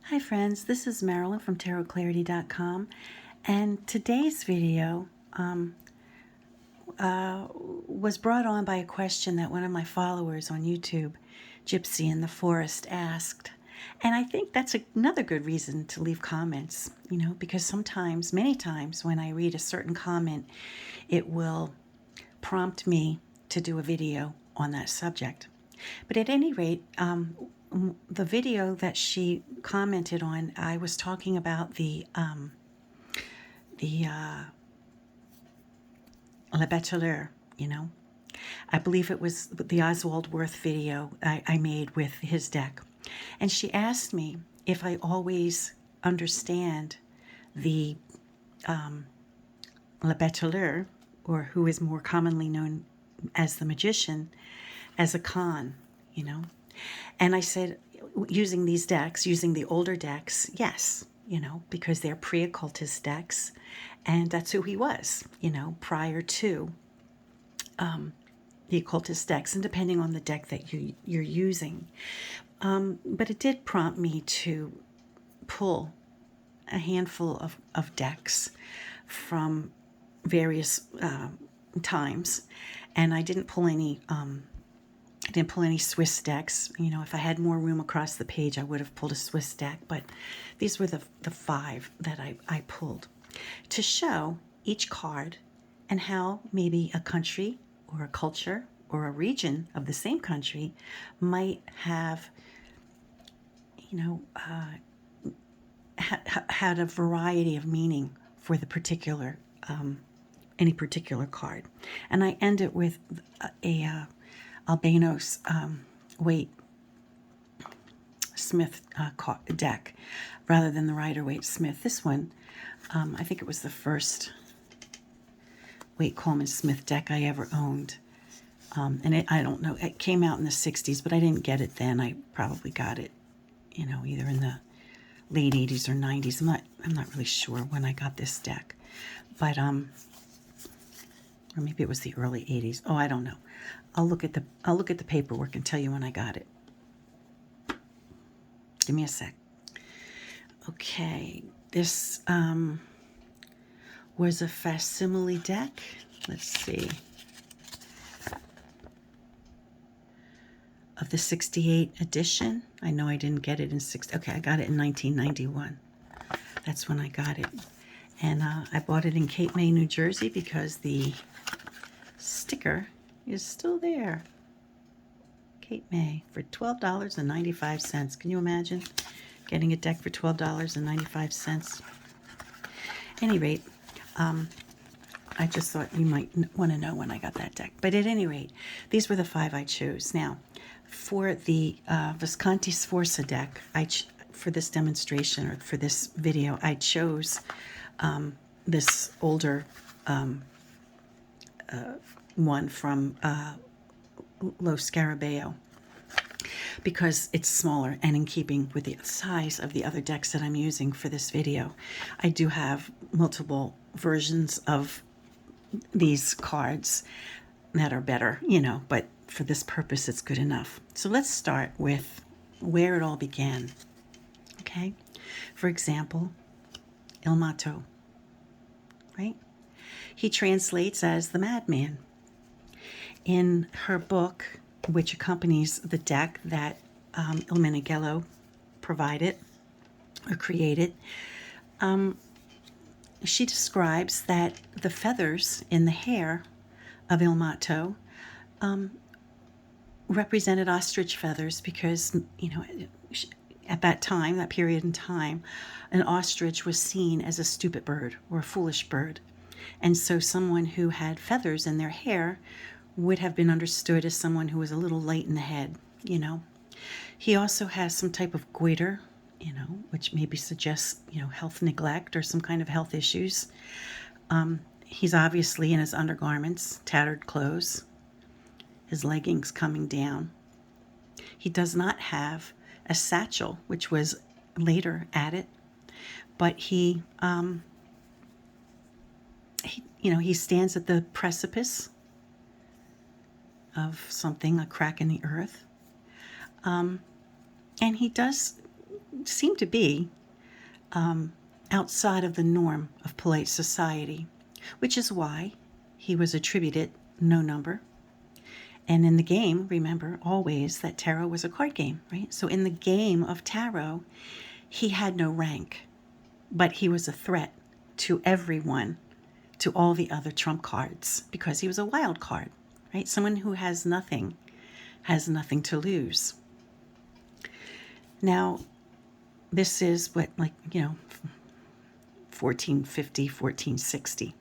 Hi friends, this is Marilyn from tarotclarity.com, and today's video was brought on by a question that one of my followers on YouTube, Gypsy in the Forest, asked. And I think that's another good reason to leave comments, because sometimes, many times, when I read a certain comment, it will prompt me to do a video on that subject. But at any rate, the video that she commented on, I was talking about the Le Bachelor, I believe it was the Oswald Worth video I made with his deck. And she asked me if I always understand the Le Bachelor, or who is more commonly known as the magician, as a con, And I said, using these decks, using the older decks, yes, because they're pre-occultist decks, and that's who he was, prior to the occultist decks, and depending on the deck that you're using. But it did prompt me to pull a handful of decks from various times, and I didn't pull any Swiss decks. If I had more room across the page, I would have pulled a Swiss deck, but these were the five that I pulled to show each card and how maybe a country or a culture or a region of the same country might have, had a variety of meaning for the particular, any particular card. And I end it with a Albanos Waite Smith deck rather than the Rider-Waite Smith. This one, I think it was the first Waite Coman-Smith deck I ever owned. And I don't know, it came out in the 60s, but I didn't get it then. I probably got it, either in the late 80s or 90s. I'm not really sure when I got this deck. But or maybe it was the early 80s. Oh, I don't know. I'll look at the paperwork and tell you when I got it. Give me a sec. Okay, this was a facsimile deck. Let's see. Of the 68 edition. I know I didn't get it in okay, I got it in 1991. That's when I got it. And I bought it in Cape May, New Jersey, because the sticker is still there. Cape May for $12.95. Can you imagine getting a deck for $12.95? Any rate, I just thought you might want to know when I got that deck. But at any rate, these were the five I chose. Now, for the Visconti Sforza deck, for this demonstration or for this video, I chose this older one from Lo Scarabeo, because it's smaller and in keeping with the size of the other decks that I'm using for this video. I do have multiple versions of these cards that are better, but for this purpose it's good enough. So let's start with where it all began. Okay, for example, Il Matto, right? He translates as the madman. In her book, which accompanies the deck that Il Meneghello provided or created, she describes that the feathers in the hair of Il Matto represented ostrich feathers, because, at that time, that period in time, an ostrich was seen as a stupid bird or a foolish bird. And so someone who had feathers in their hair would have been understood as someone who was a little light in the head, He also has some type of goiter, which maybe suggests, health neglect or some kind of health issues. He's obviously in his undergarments, tattered clothes, his leggings coming down. He does not have a satchel, which was later added, but he stands at the precipice of something, a crack in the earth. And he does seemed to be outside of the norm of polite society, which is why he was attributed no number. And in the game, remember always that tarot was a card game, right? So in the game of tarot, he had no rank, but he was a threat to everyone, to all the other trump cards, because he was a wild card, right? Someone who has nothing to lose. Now, this is what, 1450, 1460.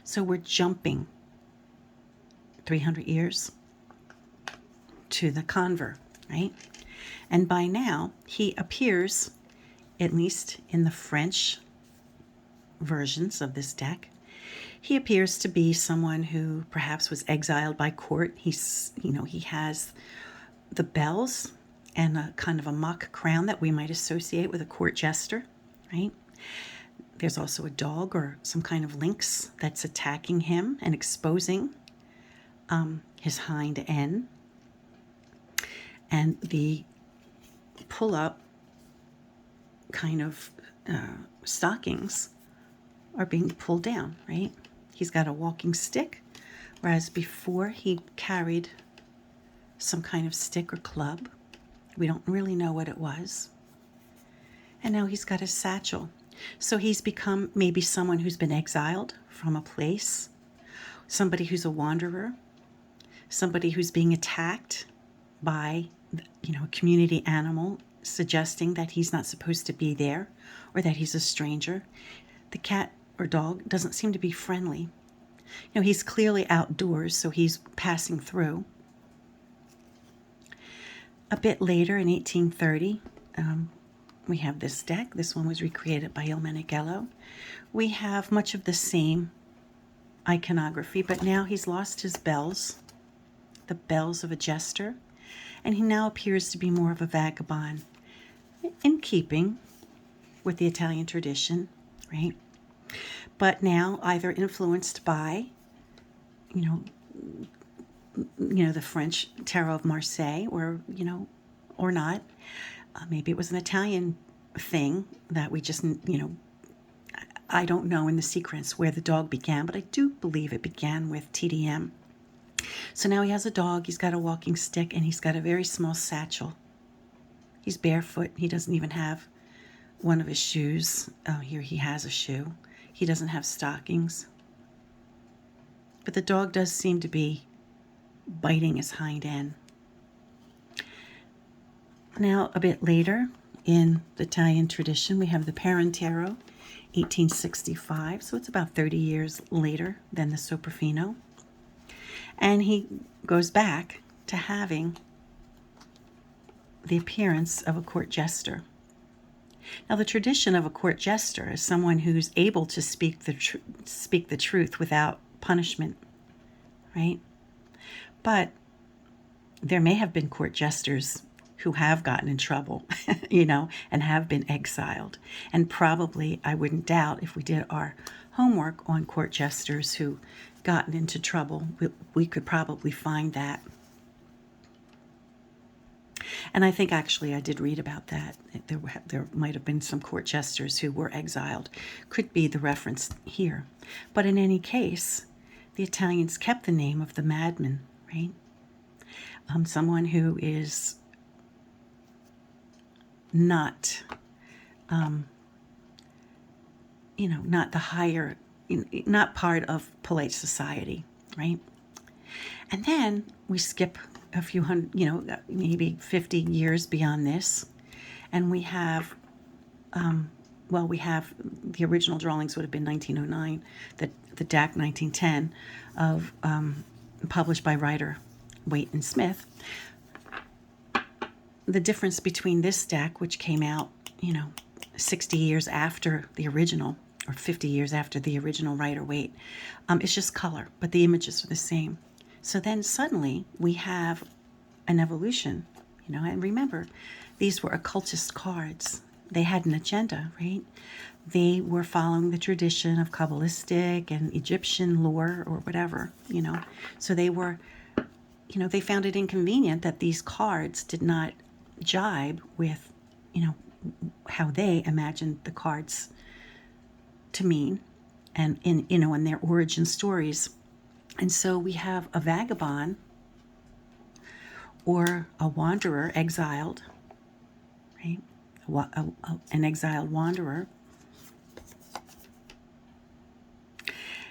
So we're jumping 300 years to the convert, right? And by now, he appears, at least in the French versions of this deck, he appears to be someone who perhaps was exiled by court. He has the bells and a kind of a mock crown that we might associate with a court jester, right? There's also a dog or some kind of lynx that's attacking him and exposing his hind end. And the pull-up kind of stockings are being pulled down, right? He's got a walking stick, whereas before he carried some kind of stick or club. We don't really know what it was. And now he's got a satchel. So he's become maybe someone who's been exiled from a place, somebody who's a wanderer, somebody who's being attacked by, a community animal, suggesting that he's not supposed to be there or that he's a stranger. The cat or dog doesn't seem to be friendly. He's clearly outdoors, so he's passing through. A bit later in 1830, we have this deck. This one was recreated by Il Meneghello. We have much of the same iconography, but now he's lost his bells, the bells of a jester, and he now appears to be more of a vagabond, in keeping with the Italian tradition, right? But now either influenced by, the French Tarot of Marseille, or not. Maybe it was an Italian thing that we just, I don't know in the sequence where the dog began, but I do believe it began with TDM. So now he has a dog, he's got a walking stick, and he's got a very small satchel. He's barefoot. He doesn't even have one of his shoes. Oh, here he has a shoe. He doesn't have stockings. But the dog does seem to be biting his hind end. Now, a bit later in the Italian tradition, we have the Parentero, 1865. So it's about 30 years later than the Sopraffino. And he goes back to having the appearance of a court jester. Now, the tradition of a court jester is someone who's able to speak the truth without punishment, right? But there may have been court jesters who have gotten in trouble, and have been exiled. And probably, I wouldn't doubt, if we did our homework on court jesters who gotten into trouble, we could probably find that. And I think actually I did read about that. There might have been some court jesters who were exiled. Could be the reference here. But in any case, the Italians kept the name of the madman, right? Someone who is not, not the higher, not part of polite society, right? And then we skip a few hundred, maybe 50 years beyond this, and we have, we have the original drawings would have been 1909, the DAC 1910 of published by writer Waite and Smith. The difference between this deck, which came out, 60 years after the original, or 50 years after the original writer Waite, is just color, but the images are the same. So then suddenly we have an evolution, and remember, these were occultist cards. They had an agenda, right? They were following the tradition of Kabbalistic and Egyptian lore or whatever, So they were, they found it inconvenient that these cards did not jibe with, how they imagined the cards to mean, and in their origin stories. And so we have a vagabond or a wanderer, exiled, right? An exiled wanderer.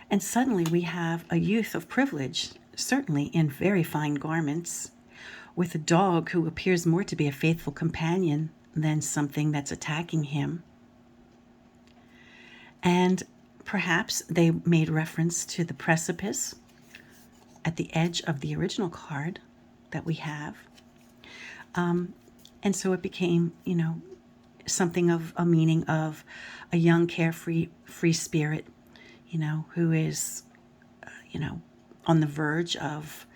And suddenly we have a youth of privilege, certainly in very fine garments, with a dog who appears more to be a faithful companion than something that's attacking him. And perhaps they made reference to the precipice at the edge of the original card that we have. And so it became, something of a meaning of a young, carefree, free spirit, who is, on the verge of,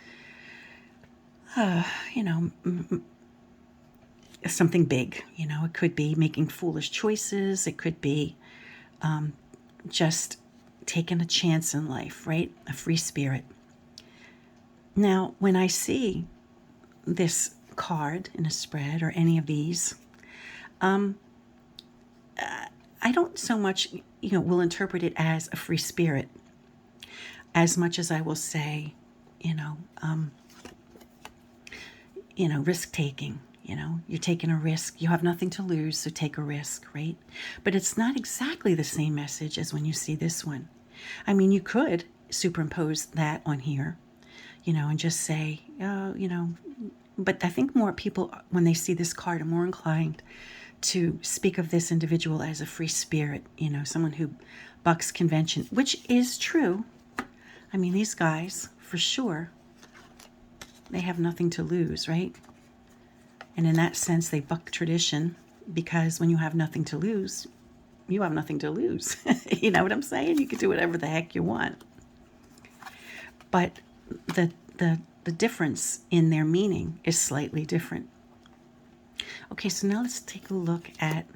something big. It could be making foolish choices. It could be just taking a chance in life, right? A free spirit. Now, when I see this card in a spread or any of these, I don't so much, will interpret it as a free spirit as much as I will say, risk taking. You're taking a risk. You have nothing to lose, so take a risk, right? But it's not exactly the same message as when you see this one. I mean, you could superimpose that on here, and just say, but I think more people, when they see this card, are more inclined to speak of this individual as a free spirit, someone who bucks convention, which is true. I mean, these guys, for sure, they have nothing to lose, right? And in that sense, they buck tradition, because when you have nothing to lose, you have nothing to lose. You know what I'm saying? You can do whatever the heck you want. But the difference in their meaning is slightly different. Okay, so now let's take a look at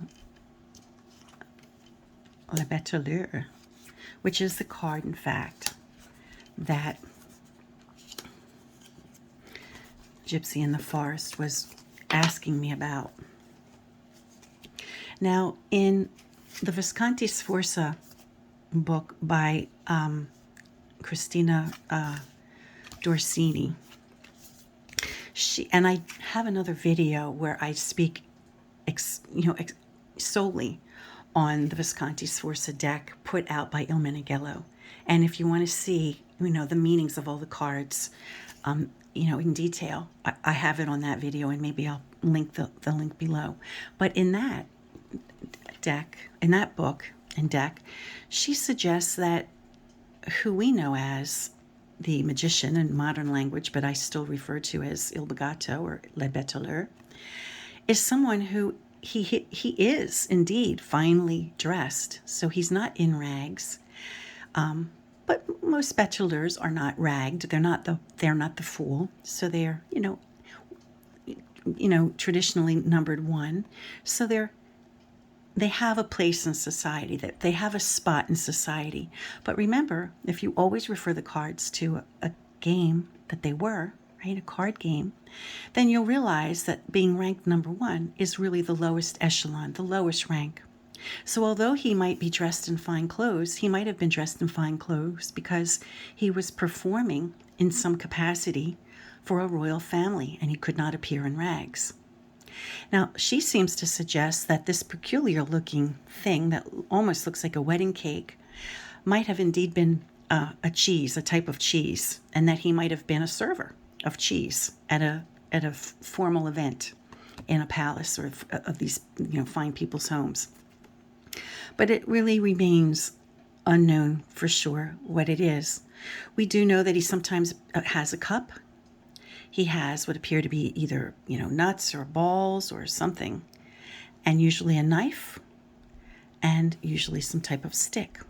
Le Battleur, which is the card, in fact, that Gypsy in the Forest was asking me about. Now, in the Visconti Sforza book by Christina Dorsini, and I have another video where I speak solely on the Visconti Sforza deck put out by Il Meneghello. And if you want to see, the meanings of all the cards, in detail, I have it on that video, and maybe I'll link the link below. But in that deck, in that book and deck, she suggests that who we know as the magician in modern language, but I still refer to as Il Begato or Le Battleur, is someone who he is indeed finely dressed. So he's not in rags. But most battleurs are not ragged. They're not the fool. So they're, traditionally numbered one. So they have a place in society, that they have a spot in society. But remember, if you always refer the cards to a game that they were, right, a card game, then you'll realize that being ranked number one is really the lowest echelon, the lowest rank. So although he might be dressed in fine clothes, he might have been dressed in fine clothes because he was performing in some capacity for a royal family, and he could not appear in rags. Now, she seems to suggest that this peculiar-looking thing that almost looks like a wedding cake might have indeed been a type of cheese, and that he might have been a server of cheese at a formal event in a palace or of these fine people's homes. But it really remains unknown for sure what it is. We do know that he sometimes has a cup. He has what appear to be either, nuts or balls or something, and usually a knife, and usually some type of stick.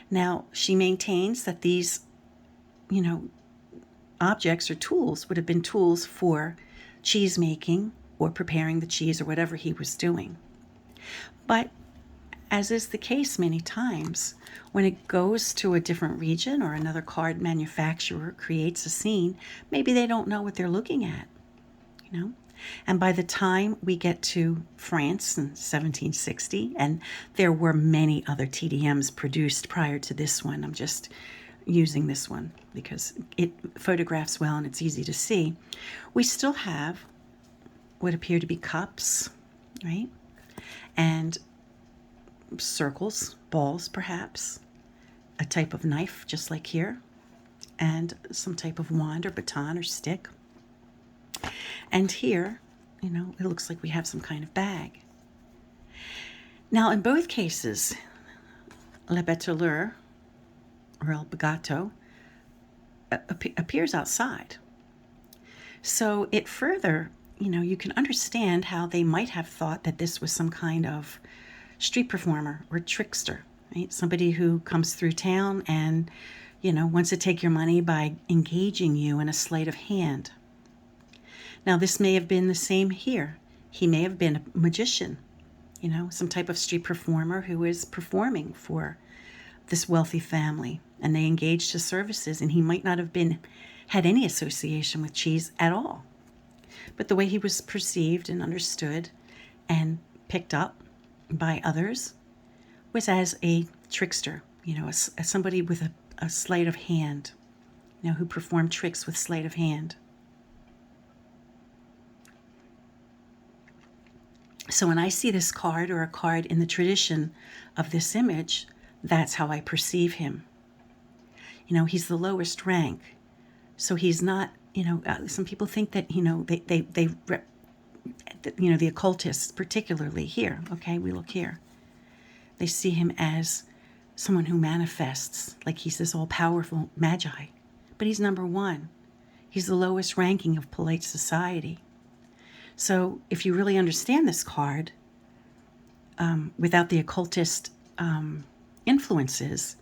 Now, she maintains that these, objects or tools would have been tools for cheese making or preparing the cheese or whatever he was doing. But as is the case many times, when it goes to a different region or another card manufacturer creates a scene, maybe they don't know what they're looking at, And by the time we get to France in 1760, and there were many other TDMs produced prior to this one, I'm just using this one because it photographs well and it's easy to see, we still have what appear to be cups, right? And circles, balls perhaps, a type of knife just like here, and some type of wand or baton or stick. And here, you know, it looks like we have some kind of bag. Now, in both cases, le beteleur, or el begato, appears outside. So it further, you know, you can understand how they might have thought that this was some kind of street performer or trickster, right? Somebody who comes through town and, you know, wants to take your money by engaging you in a sleight of hand. Now, this may have been the same here. He may have been a magician, you know, some type of street performer who is performing for this wealthy family, and they engaged his services, and he might not have had any association with cheese at all. But the way he was perceived and understood and picked up by others was as a trickster, you know, as somebody with a sleight of hand, you know, who performed tricks with sleight of hand. So when I see this card or a card in the tradition of this image, that's how I perceive him. You know, he's the lowest rank. So he's not, you know, some people think that, you know, you know, the occultists, particularly here, okay, we look here. They see him as someone who manifests, like he's this all-powerful magi. But he's number one. He's the lowest ranking of polite society. So if you really understand this card, without the occultist influences,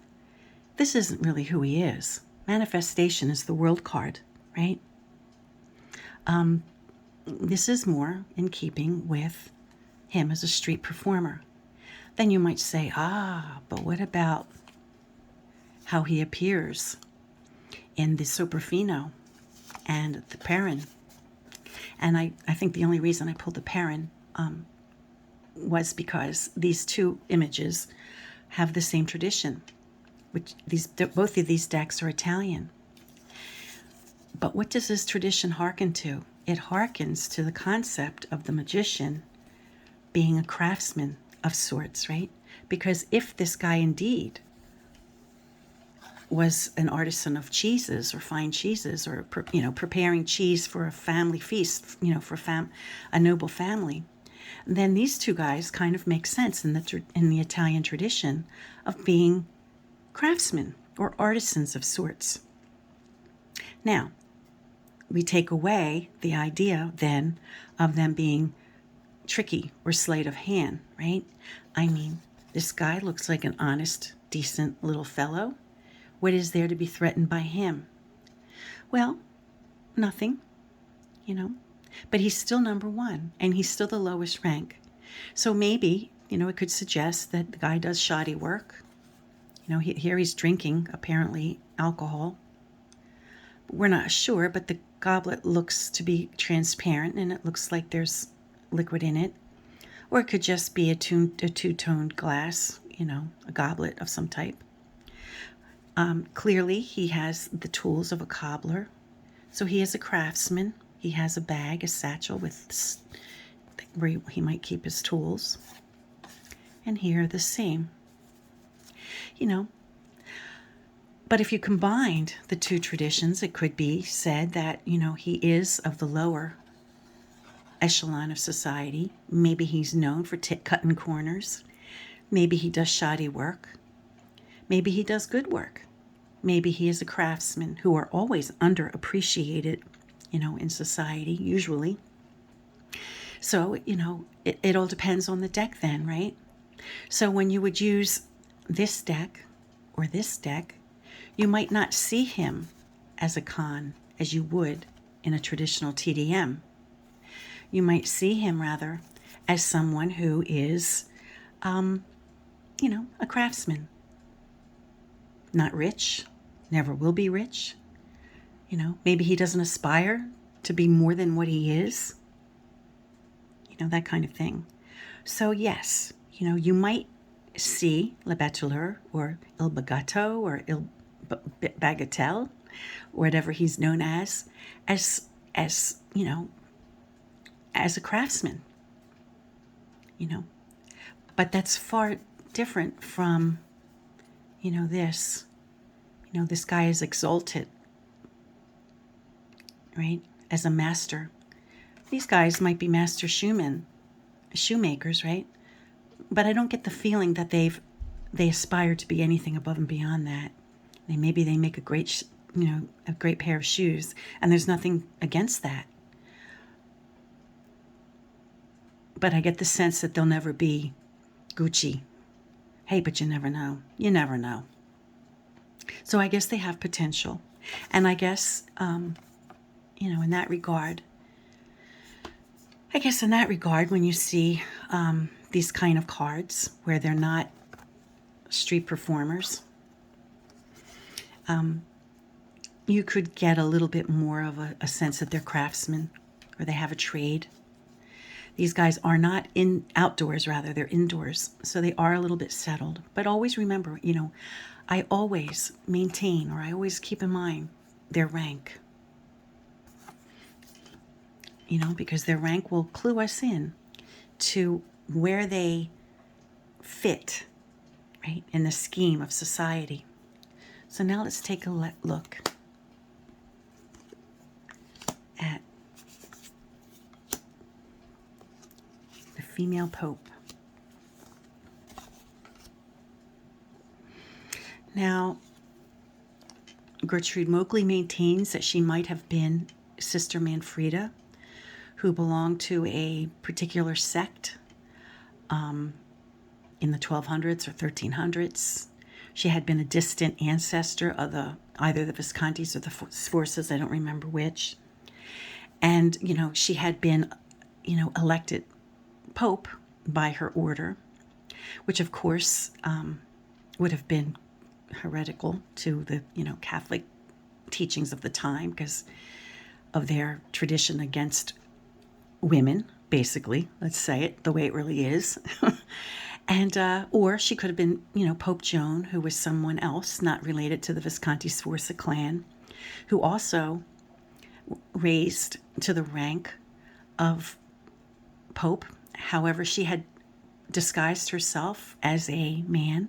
this isn't really who he is. Manifestation is the world card, right? This is more in keeping with him as a street performer. Then you might say, but what about how he appears in the soprafino and the Perrin? And I think the only reason I pulled the Perrin was because these two images have the same tradition, which both of these decks are Italian. But what does this tradition hearken to? It hearkens to the concept of the magician being a craftsman of sorts, right? Because if this guy indeed was an artisan of cheeses or fine cheeses, or, you know, preparing cheese for a family feast, you know, for a noble family, then these two guys kind of make sense in the Italian tradition of being craftsmen or artisans of sorts. Now, we take away the idea then of them being tricky or sleight of hand, right? I mean, this guy looks like an honest, decent little fellow. What is there to be threatened by him? Well, nothing, you know, but he's still number one and he's still the lowest rank. So maybe, you know, it could suggest that the guy does shoddy work. You know, here he's drinking, apparently, alcohol. We're not sure, but the goblet looks to be transparent and it looks like there's liquid in it. Or it could just be a two-toned glass, you know, a goblet of some type. Clearly, he has the tools of a cobbler. So he is a craftsman. He has a bag, a satchel with where he might keep his tools. And here the same. You know, but if you combined the two traditions, it could be said that, you know, he is of the lower echelon of society. Maybe he's known for cutting corners. Maybe he does shoddy work. Maybe he does good work. Maybe he is a craftsman, who are always underappreciated, you know, in society, usually. So, you know, it all depends on the deck then, right? So when you would use this deck or this deck, you might not see him as a con as you would in a traditional TDM. You might see him rather as someone who is, you know, a craftsman. Not rich, never will be rich. You know, maybe he doesn't aspire to be more than what he is. that kind of thing. So yes, you might see Le Bachelor or Il Bagato or Il Bagatelle, whatever he's known as as a craftsman, But that's far different from, this. This guy is exalted, right? As a master. These guys might be master shoemakers, right? But I don't get the feeling that they aspire to be anything above and beyond that. Maybe they make a great pair of shoes, and there's nothing against that. But I get the sense that they'll never be Gucci. Hey, but you never know. You never know. So I guess they have potential. And I guess, in that regard, when you see these kind of cards where they're not street performers, you could get a little bit more of a sense that they're craftsmen or they have a trade. These guys are not outdoors, rather, they're indoors. So they are a little bit settled. But always remember, I always maintain, or I always keep in mind their rank. Because their rank will clue us in to where they fit, right, in the scheme of society. So now let's take a look at the female pope. Now, Gertrude Moakley maintains that she might have been Sister Manfreda, who belonged to a particular sect in the 1200s or 1300s. She had been a distant ancestor of either the Viscontis or the Sforzas, I don't remember which. And, she had been, elected Pope by her order, which of course would have been heretical to the, Catholic teachings of the time because of their tradition against women, basically. Let's say it the way it really is. And or she could have been, Pope Joan, who was someone else not related to the Visconti Sforza clan, who also raised to the rank of Pope. However, she had disguised herself as a man.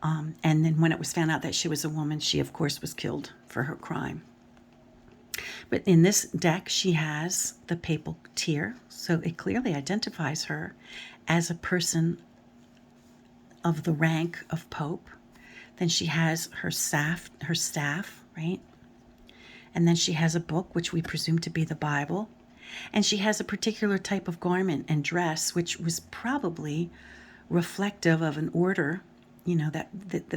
And then when it was found out that she was a woman, she, of course, was killed for her crime. But in this deck, she has the papal tier, so it clearly identifies her as a person of the rank of Pope. Then she has her staff, right? And then she has a book, which we presume to be the Bible. And she has a particular type of garment and dress, which was probably reflective of an order, that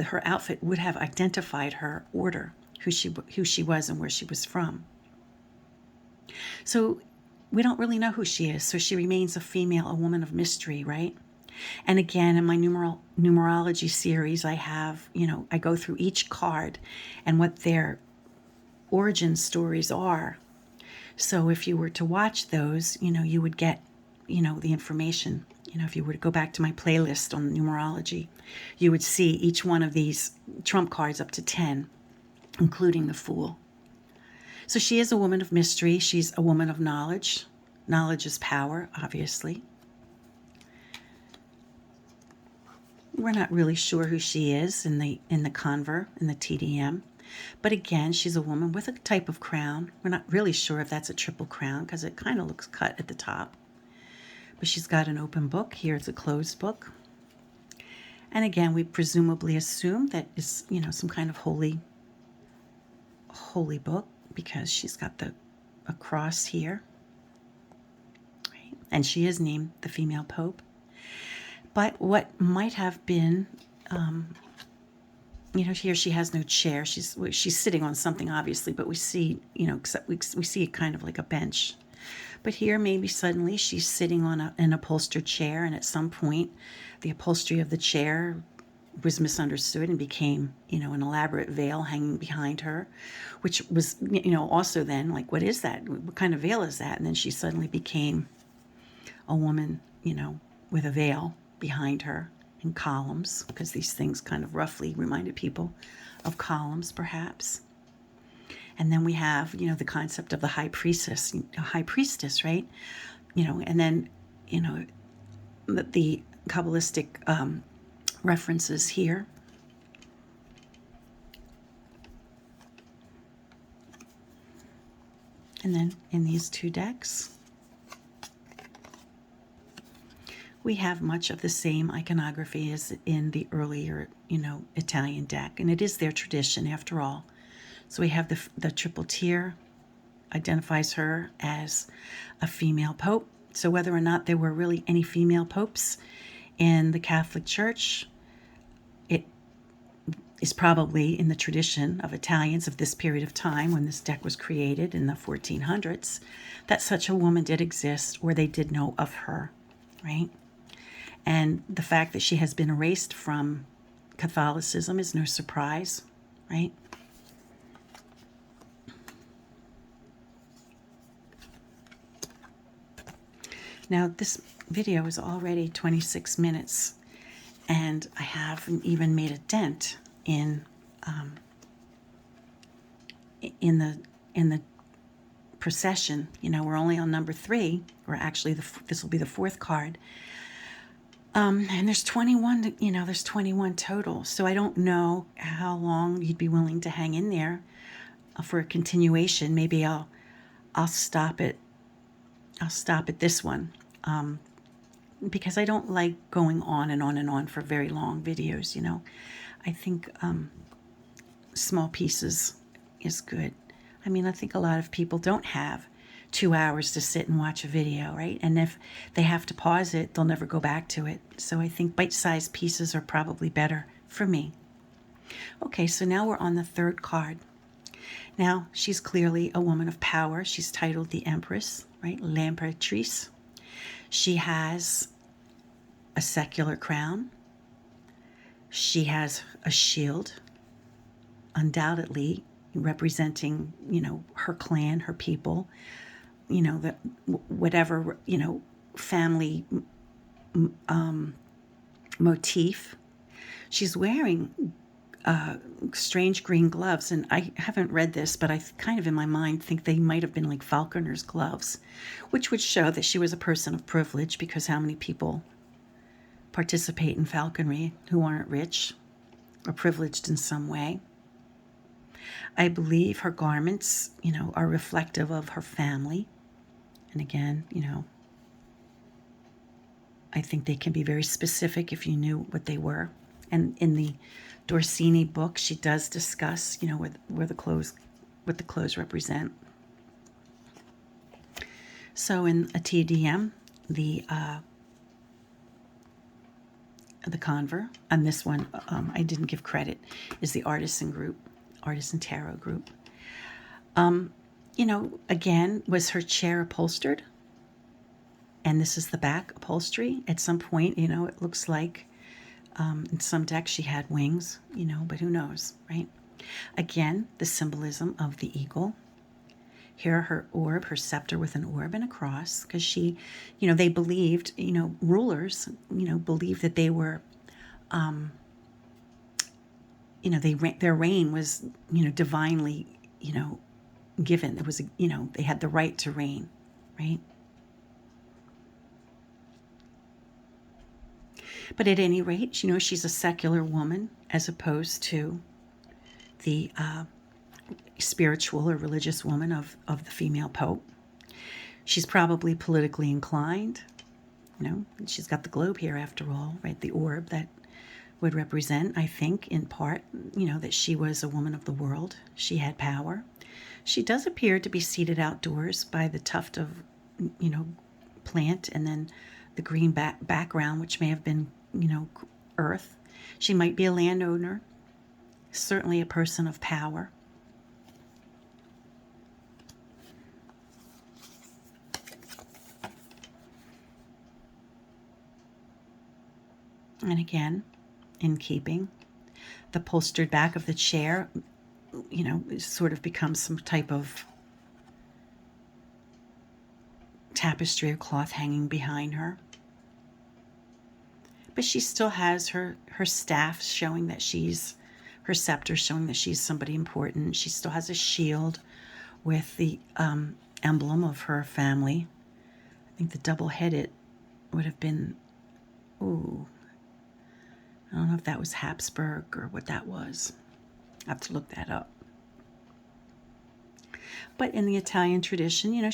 her outfit would have identified her order, who she was and where she was from. So we don't really know who she is. So she remains a woman of mystery, right? And again, in my numerology series, I have, I go through each card and what their origin stories are. So if you were to watch those, you would get, the information. If you were to go back to my playlist on numerology, you would see each one of these trump cards up to 10, including the Fool. So she is a woman of mystery. She's a woman of knowledge. Knowledge is power, obviously. We're not really sure who she is in the conver, in the TDM. But again, she's a woman with a type of crown. We're not really sure if that's a triple crown because it kind of looks cut at the top. But she's got an open book. Here it's a closed book. And again, we presumably assume that it's, some kind of holy book because she's got a cross here. Right? And she is named the female pope. But what might have been, here she has no chair. She's sitting on something, obviously, but we see, except we see it kind of like a bench. But here, maybe suddenly she's sitting on an upholstered chair, and at some point, the upholstery of the chair was misunderstood and became, an elaborate veil hanging behind her, which was, also then like, what is that? What kind of veil is that? And then she suddenly became a woman, you know, with a veil behind her and columns, because these things kind of roughly reminded people of columns, perhaps. And then we have, you know, the concept of the high priestess, right? You know, and then, you know, the Kabbalistic references here. And then in these two decks, we have much of the same iconography as in the earlier, you know, Italian deck. And it is their tradition, after all. So we have the triple tier, identifies her as a female pope. So whether or not there were really any female popes in the Catholic Church, it is probably in the tradition of Italians of this period of time, when this deck was created in the 1400s, that such a woman did exist, or they did know of her, right? And the fact that she has been erased from Catholicism is no surprise, right? Now, this video is already 26 minutes, and I haven't even made a dent in the procession. You know, we're only on number 3, or actually this will be the 4th card. And there's 21, you know, there's 21 total. So I don't know how long you'd be willing to hang in there for a continuation. Maybe I'll stop it. I'll stop at this one, because I don't like going on and on and on for very long videos, you know. I think small pieces is good. I mean, I think a lot of people don't have 2 hours to sit and watch a video, right? And if they have to pause it, they'll never go back to it. So I think bite-sized pieces are probably better for me. Okay, so now we're on the 3rd card. Now, she's clearly a woman of power. She's titled the Empress, right? L'Impératrice. She has a secular crown. She has a shield, undoubtedly representing, you know, her clan, her people, you know, that whatever, you know, family motif. She's wearing strange green gloves, and I haven't read this, but I kind of in my mind think they might have been like falconer's gloves, which would show that she was a person of privilege, because how many people participate in falconry who aren't rich or privileged in some way? I believe her garments, you know, are reflective of her family. And again, you know, I think they can be very specific if you knew what they were. And in the Dorsini book, she does discuss, you know, what the clothes represent. So in a TDM, the conver, on this one, I didn't give credit, is the Artisan Tarot group. You know, again, was her chair upholstered? And this is the back upholstery. At some point, you know, it looks like in some decks she had wings, you know, but who knows, right? Again, the symbolism of the eagle. Here, her orb, her scepter with an orb and a cross, because she, you know, they believed, you know, rulers, you know, believed that they were, you know, their reign was, you know, divinely, you know, given. It was, you know, they had the right to reign, right? But at any rate, you know, she's a secular woman as opposed to the spiritual or religious woman of the female pope. She's probably politically inclined. You know, she's got the globe here after all, right? The orb that would represent, I think, in part, you know, that she was a woman of the world. She had power. She does appear to be seated outdoors by the tuft of, you know, plant, and then the green background, which may have been, you know, earth. She might be a landowner, certainly a person of power. And again, in keeping, the upholstered back of the chair, you know, sort of becomes some type of tapestry or cloth hanging behind her. But she still has her staff showing that she's, her scepter showing that she's somebody important. She still has a shield with the emblem of her family. I think the double-headed would have been, ooh, I don't know if that was Habsburg or what that was. I have to look that up. But in the Italian tradition, you know,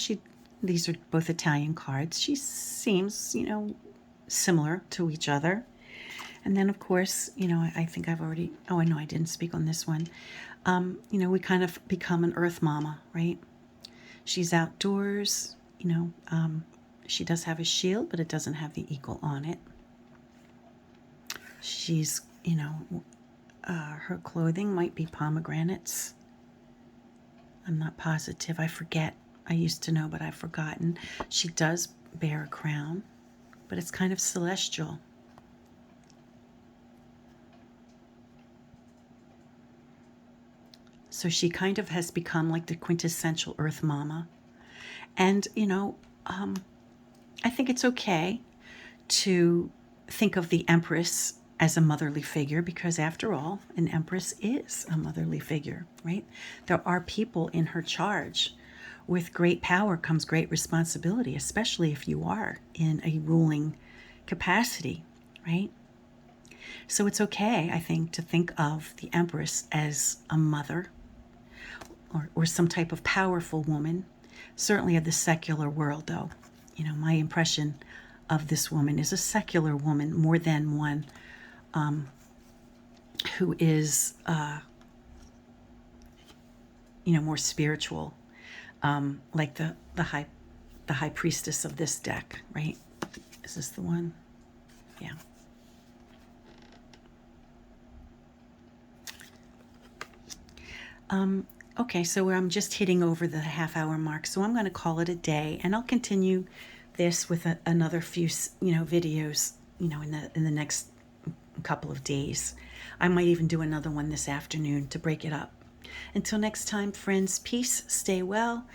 these are both Italian cards. She seems, you know, similar to each other. And then, of course, you know, I think I've already, oh, I know I didn't speak on this one. You know, we kind of become an earth mama, right? She's outdoors, you know, she does have a shield, but it doesn't have the eagle on it. She's, you know, her clothing might be pomegranates. I'm not positive. I forget. I used to know, but I've forgotten. She does bear a crown, but it's kind of celestial. So she kind of has become like the quintessential Earth Mama. And, you know, I think it's okay to think of the Empress as a motherly figure, because after all, an Empress is a motherly figure, right? There are people in her charge. With great power comes great responsibility, especially if you are in a ruling capacity, right? So it's okay, I think, to think of the Empress as a mother or some type of powerful woman, certainly of the secular world, though. You know, my impression of this woman is a secular woman more than one who is, you know, more spiritual, like the high priestess of this deck, right? Is this the one? Yeah. Okay, so I'm just hitting over the half-hour mark, so I'm going to call it a day, and I'll continue this with another few, you know, videos, you know, in the next couple of days. I might even do another one this afternoon to break it up. Until next time, friends, peace, stay well,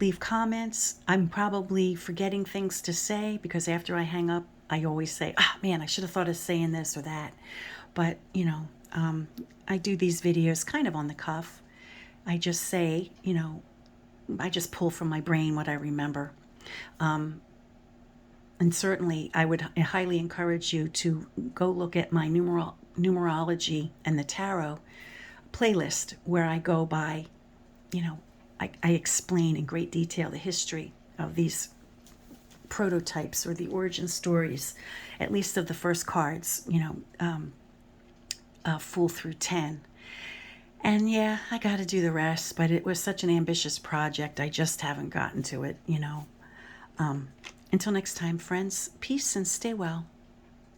leave comments. I'm probably forgetting things to say because after I hang up, I always say, ah, man, I should have thought of saying this or that. But, you know, I do these videos kind of on the cuff. I just say, you know, I just pull from my brain what I remember. And certainly I would highly encourage you to go look at my numerology and the tarot playlist, where I go by, you know, I explain in great detail the history of these prototypes or the origin stories, at least of the first cards, you know, Fool through 10. And yeah, I got to do the rest, but it was such an ambitious project. I just haven't gotten to it, you know. Until next time, friends, peace and stay well.